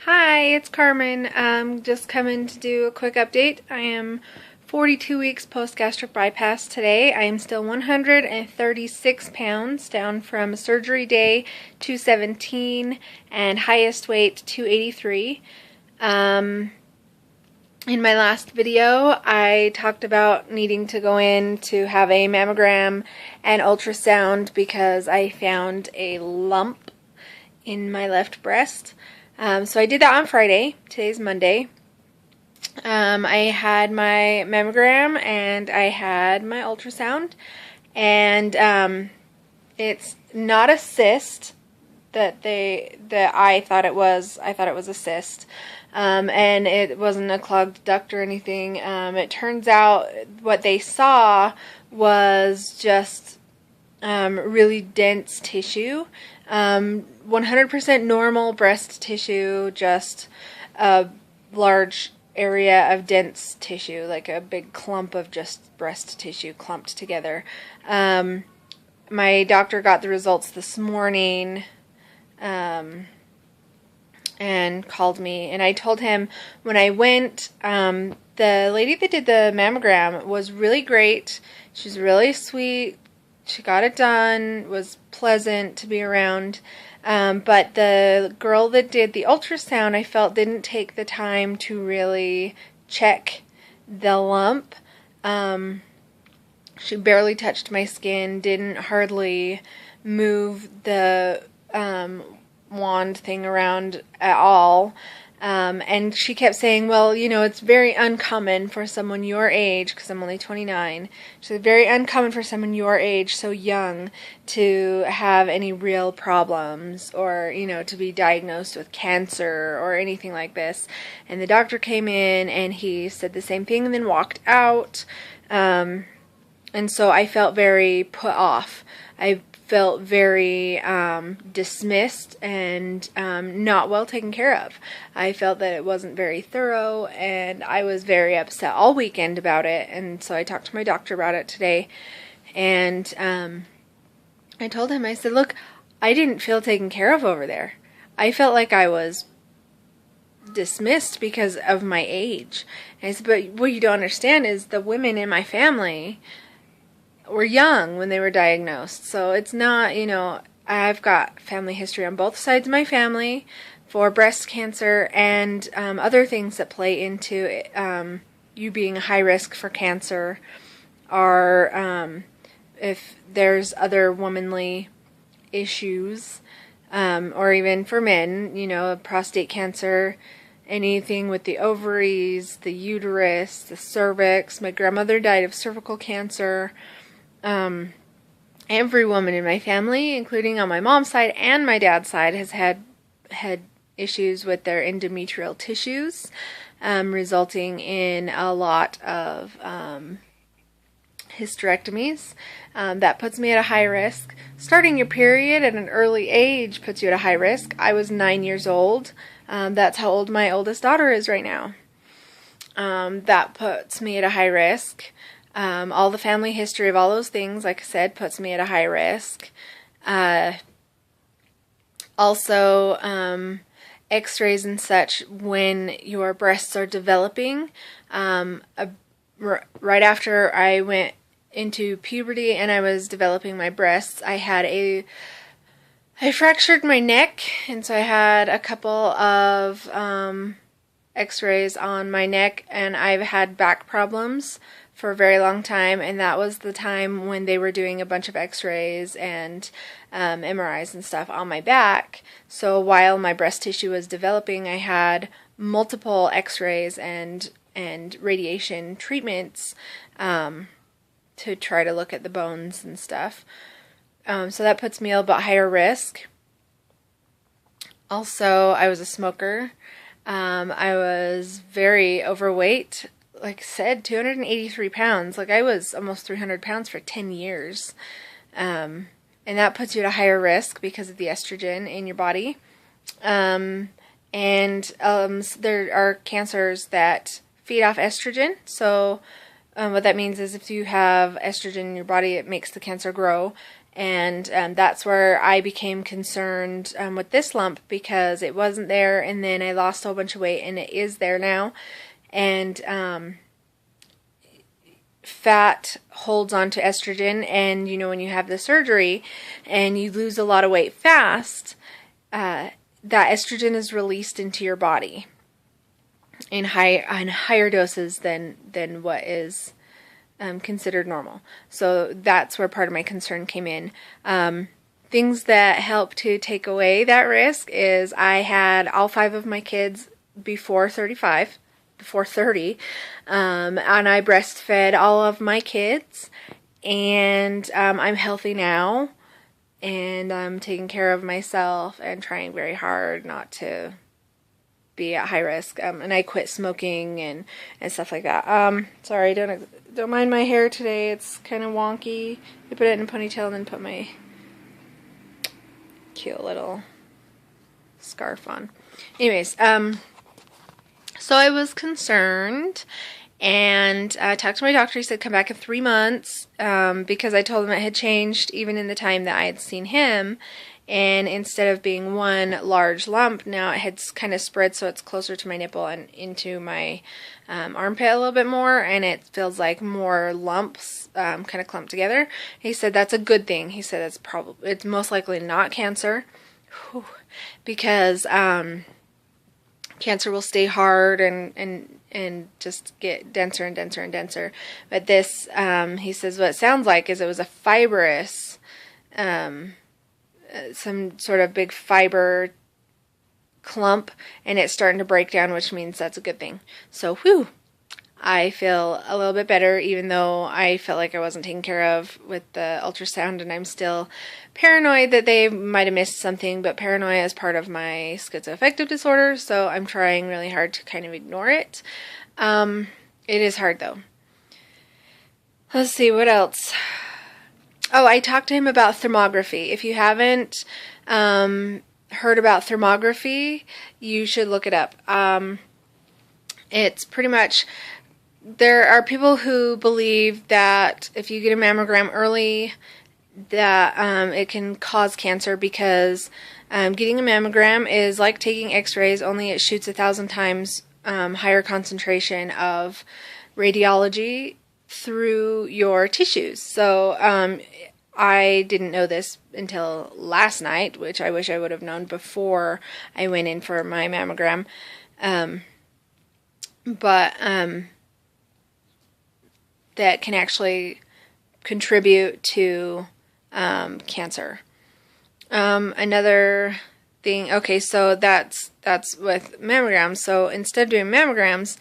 Hi, it's Carmen. Just coming to do a quick update. I am 42 weeks post-gastric bypass today. I am still 136 pounds, down from surgery day 217 and highest weight 283. In my last video, I talked about needing to go in to have a mammogram and ultrasound because I found a lump in my left breast. So I did that on Friday. Today's Monday. I had my mammogram and I had my ultrasound, and it's not a cyst that I thought it was. I thought it was a cyst, and it wasn't a clogged duct or anything. It turns out what they saw was just really dense tissue. 100% normal breast tissue, just a large area of dense tissue, like a big clump of just breast tissue clumped together. My doctor got the results this morning and called me, and I told him when I went, the lady that did the mammogram was really great. She's really sweet. She got it done, was pleasant to be around, but the girl that did the ultrasound, I felt, didn't take the time to really check the lump. She barely touched my skin, didn't hardly move the wand thing around at all. And she kept saying, well, you know, it's very uncommon for someone your age, because I'm only 29, so it's very uncommon for someone your age, so young, to have any real problems or, you know, to be diagnosed with cancer or anything like this. And the doctor came in and he said the same thing and then walked out. And so I felt very put off. I felt very dismissed and not well taken care of. I felt that it wasn't very thorough, and I was very upset all weekend about it. And so I talked to my doctor about it today, and I told him, I said, look, I didn't feel taken care of over there. I felt like I was dismissed because of my age. And I said, but what you don't understand is the women in my family were young when they were diagnosed. So it's not, you know, I've got family history on both sides of my family for breast cancer and other things that play into you being high risk for cancer, are if there's other womanly issues, or even for men, you know, prostate cancer, anything with the ovaries, the uterus, the cervix. My grandmother died of cervical cancer. Every woman in my family, including on my mom's side and my dad's side, has had issues with their endometrial tissues, resulting in a lot of hysterectomies. That puts me at a high risk. Starting your period at an early age puts you at a high risk. I was 9 years old. That's how old my oldest daughter is right now. That puts me at a high risk. All the family history of all those things, like I said, puts me at a high risk. Also, x-rays and such when your breasts are developing. Right after I went into puberty and I was developing my breasts, I fractured my neck, and so I had a couple of x-rays on my neck, and I've had back problems for a very long time, and that was the time when they were doing a bunch of x-rays and MRIs and stuff on my back. So while my breast tissue was developing, I had multiple x-rays and radiation treatments to try to look at the bones and stuff. So that puts me a little bit higher risk. Also, I was a smoker. I was very overweight. Like I said, 283 pounds. Like, I was almost 300 pounds for 10 years. And that puts you at a higher risk because of the estrogen in your body. And there are cancers that feed off estrogen. So what that means is if you have estrogen in your body, it makes the cancer grow. And that's where I became concerned with this lump, because it wasn't there, and then I lost a whole bunch of weight, and it is there now. And fat holds on to estrogen, and you know, when you have the surgery and you lose a lot of weight fast, that estrogen is released into your body in higher doses than what is considered normal. So that's where part of my concern came in. Things that help to take away that risk is I had all 5 of my kids before 30, and I breastfed all of my kids, and I'm healthy now, and I'm taking care of myself and trying very hard not to be at high risk. And I quit smoking and stuff like that. Sorry, don't mind my hair today. It's kind of wonky. I put it in a ponytail and then put my cute little scarf on. Anyways, so I was concerned, and I talked to my doctor. He said come back in 3 months, because I told him it had changed even in the time that I had seen him. And instead of being one large lump, now it had kind of spread, so it's closer to my nipple and into my armpit a little bit more, and it feels like more lumps kind of clumped together. He said that's a good thing. He said it's most likely not cancer. Whew. Because cancer will stay hard and just get denser and denser and denser. But this, he says, what it sounds like is it was a fibrous, some sort of big fiber clump, and it's starting to break down, which means that's a good thing. So, whew, I feel a little bit better, even though I felt like I wasn't taken care of with the ultrasound, and I'm still paranoid that they might have missed something, but paranoia is part of my schizoaffective disorder, so I'm trying really hard to kind of ignore it. It is hard, though. Let's see, what else? Oh, I talked to him about thermography. If you haven't heard about thermography, you should look it up. It's pretty much, there are people who believe that if you get a mammogram early, that it can cause cancer, because getting a mammogram is like taking x-rays, only it shoots 1,000 times higher concentration of radiology through your tissues. So I didn't know this until last night, which I wish I would have known before I went in for my mammogram. But that can actually contribute to cancer. Another thing, okay, so that's with mammograms. So instead of doing mammograms,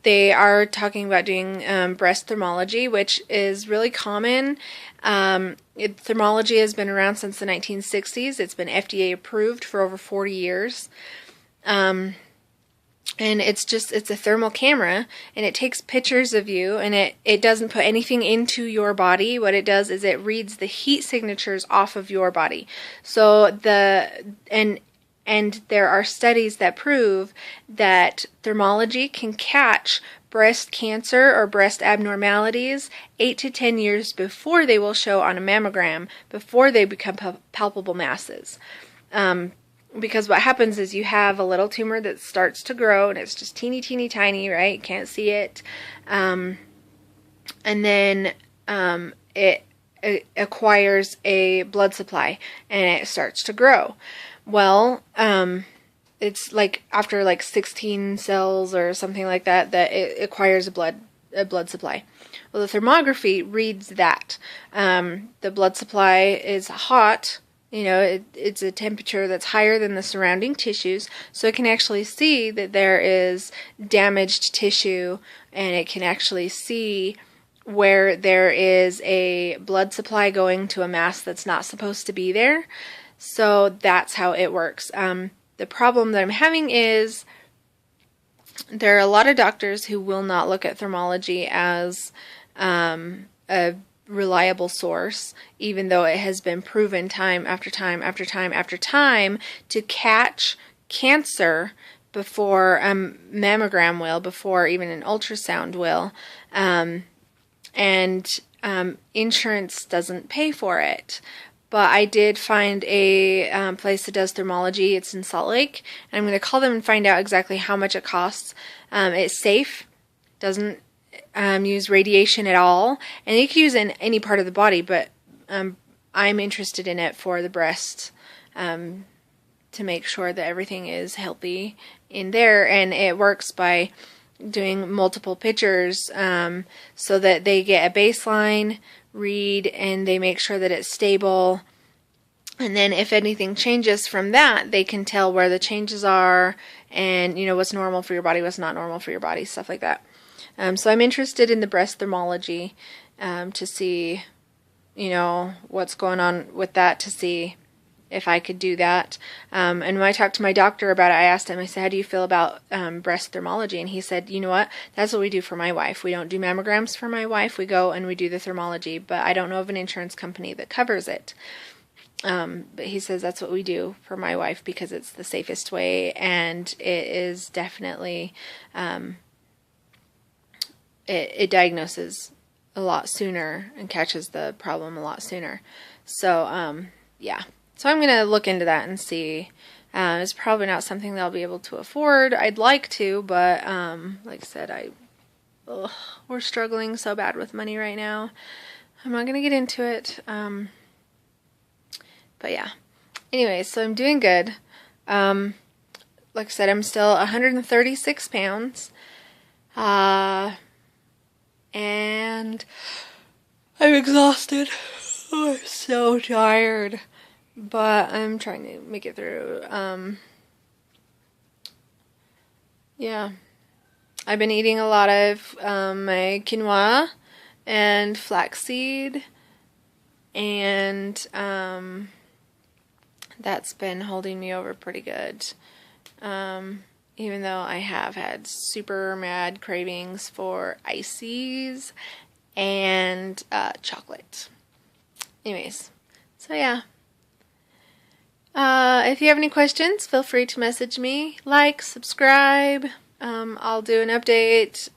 they are talking about doing breast thermology, which is really common. Thermology has been around since the 1960s. It's been FDA approved for over 40 years. And it's a thermal camera, and it takes pictures of you, and it doesn't put anything into your body. What it does is it reads the heat signatures off of your body. So and there are studies that prove that thermology can catch breast cancer or breast abnormalities 8 to 10 years before they will show on a mammogram, before they become palpable masses. Because what happens is you have a little tumor that starts to grow, and it's just teeny, teeny, tiny, right? Can't see it. And then it acquires a blood supply, and it starts to grow. Well, it's like after like 16 cells or something like that, that it acquires a blood supply. Well, the thermography reads that. The blood supply is hot. You know, it's a temperature that's higher than the surrounding tissues, so it can actually see that there is damaged tissue, and it can actually see where there is a blood supply going to a mass that's not supposed to be there. So that's how it works. The problem that I'm having is there are a lot of doctors who will not look at thermology as a reliable source, even though it has been proven time after time after time after time to catch cancer before a mammogram will, before even an ultrasound will. And insurance doesn't pay for it. But I did find a place that does thermology. It's in Salt Lake. And I'm going to call them and find out exactly how much it costs. It's safe. Doesn't use radiation at all. And you can use it in any part of the body, but I'm interested in it for the breasts to make sure that everything is healthy in there. And it works by doing multiple pictures so that they get a baseline read and they make sure that it's stable. And then if anything changes from that, they can tell where the changes are and, you know, what's normal for your body, what's not normal for your body, stuff like that. So I'm interested in the breast thermology to see, you know, what's going on with that, to see if I could do that. And when I talked to my doctor about it, I asked him, I said, how do you feel about breast thermology? And he said, you know what, that's what we do for my wife. We don't do mammograms for my wife. We go and we do the thermology, but I don't know of an insurance company that covers it. But he says that's what we do for my wife because it's the safest way, and it is definitely, it diagnoses a lot sooner and catches the problem a lot sooner. So, yeah. So I'm going to look into that and see. It's probably not something that I'll be able to afford. I'd like to, but like I said, we're struggling so bad with money right now. I'm not going to get into it. But yeah. Anyway, so I'm doing good. Like I said, I'm still 136 pounds. And I'm exhausted. I'm so tired. But I'm trying to make it through. Yeah. I've been eating a lot of my quinoa and flaxseed. And that's been holding me over pretty good. Even though I have had super mad cravings for ices and chocolate. Anyways, so yeah. If you have any questions, feel free to message me, like, subscribe. I'll do an update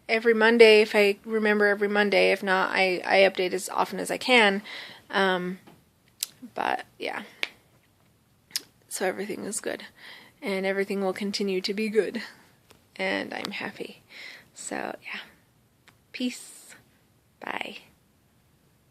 every Monday if I remember every Monday. If not, I update as often as I can. But yeah. So everything is good. And everything will continue to be good. And I'm happy. So yeah. Peace. Bye.